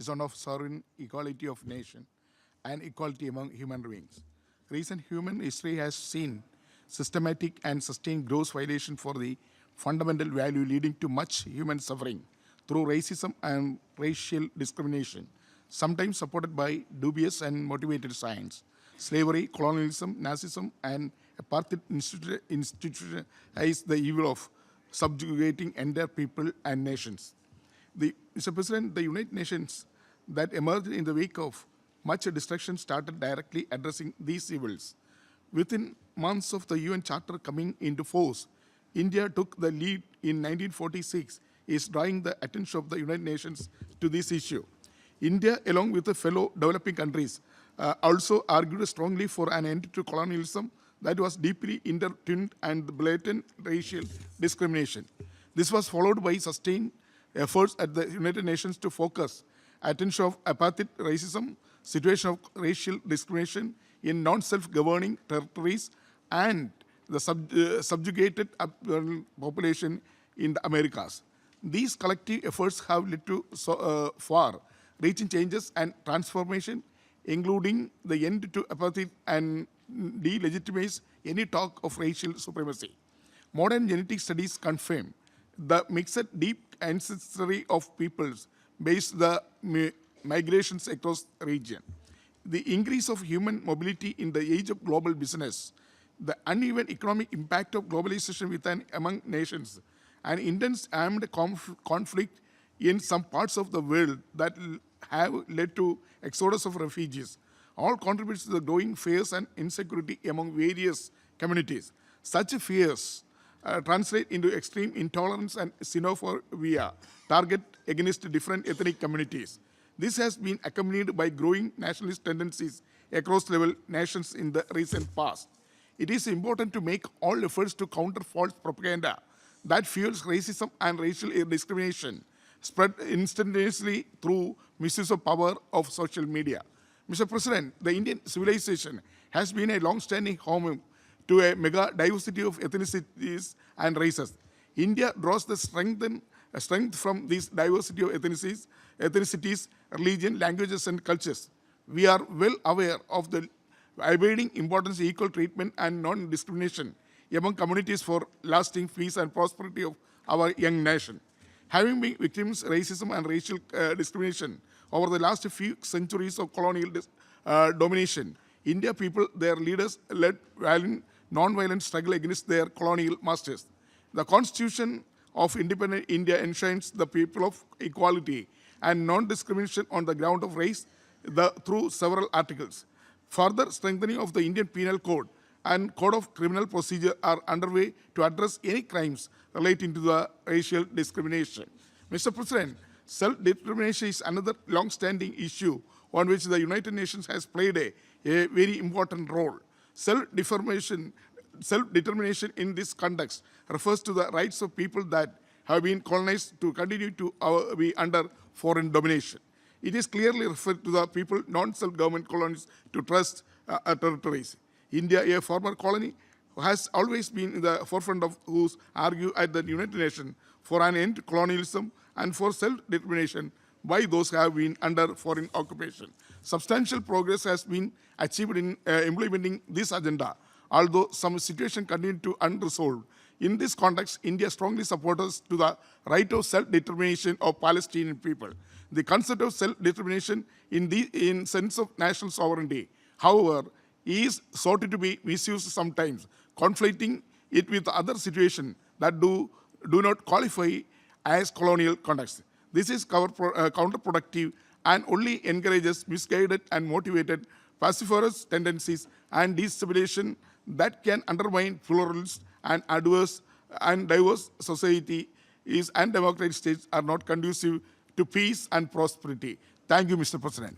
is one of sovereign equality of nation and equality among human beings. Recent human history has seen systematic and sustained gross violation for the fundamental value leading to much human suffering through racism and racial discrimination, sometimes supported by dubious and motivated science. Slavery, colonialism, Nazism, and apartheid institutionalized the evil of subjugating entire people and nations. Mr. President, the United Nations that emerged in the wake of much destruction started directly addressing these evils. Within months of the UN Charter coming into force, India took the lead in 1946, is drawing the attention of the United Nations to this issue. India, along with the fellow developing countries, also argued strongly for an end to colonialism that was deeply intertwined and blatant racial discrimination. This was followed by sustained efforts at the United Nations to focus attention of apartheid racism, situation of racial discrimination in non-self-governing territories, and the subjugated population in the Americas. These collective efforts have led to far-reaching changes and transformation, including the end to apartheid and delegitimize any talk of racial supremacy. Modern genetic studies confirm the mixed deep ancestry of peoples based the migrations across the region. The increase of human mobility in the age of global business, the uneven economic impact of globalization within among nations, and intense armed conflict in some parts of the world that have led to exodus of refugees, all contributes to the growing fears and insecurity among various communities. Such fears translate into extreme intolerance and xenophobia, target against different ethnic communities. This has been accompanied by growing nationalist tendencies across nations in the recent past. It is important to make all efforts to counter false propaganda that fuels racism and racial discrimination, spread instantaneously through misuse of power of social media. Mr. President, the Indian civilization has been a long-standing home to a mega diversity of ethnicities and races. India draws the strength from this diversity of ethnicities, religion, languages, and cultures. We are well aware of the abiding importance of equal treatment and non-discrimination among communities for lasting peace and prosperity of our young nation. Having been victims of racism and racial discrimination over the last few centuries of colonial domination, India people, their leaders, led non-violent struggle against their colonial masters. The Constitution of Independent India enshrines the people of equality and non-discrimination on the ground of race through several articles. Further strengthening of the Indian Penal Code and Code of Criminal Procedure are underway to address any crimes relating to the racial discrimination. Mr. President, self-determination is another long-standing issue on which the United Nations has played a very important role. Self-determination in this context refers to the rights of people that have been colonized to continue to be under foreign domination. It is clearly referred to the people, non-self-government colonies, to trust territories. India, a former colony, has always been in the forefront of whose argue at the United Nations for an end to colonialism and for self-determination by those who have been under foreign occupation. Substantial progress has been achieved in implementing this agenda, although some situations continue to unresolved. In this context, India strongly supports to the right of self-determination of Palestinian people. The concept of self-determination in sense of national sovereignty, however, is sought to be misused sometimes, conflating it with other situations that do not qualify as colonial context. This is counterproductive and only encourages misguided and motivated pacificatorist tendencies and destabilization that can undermine pluralist and diverse society and democratic states are not conducive to peace and prosperity. Thank you, Mr. President.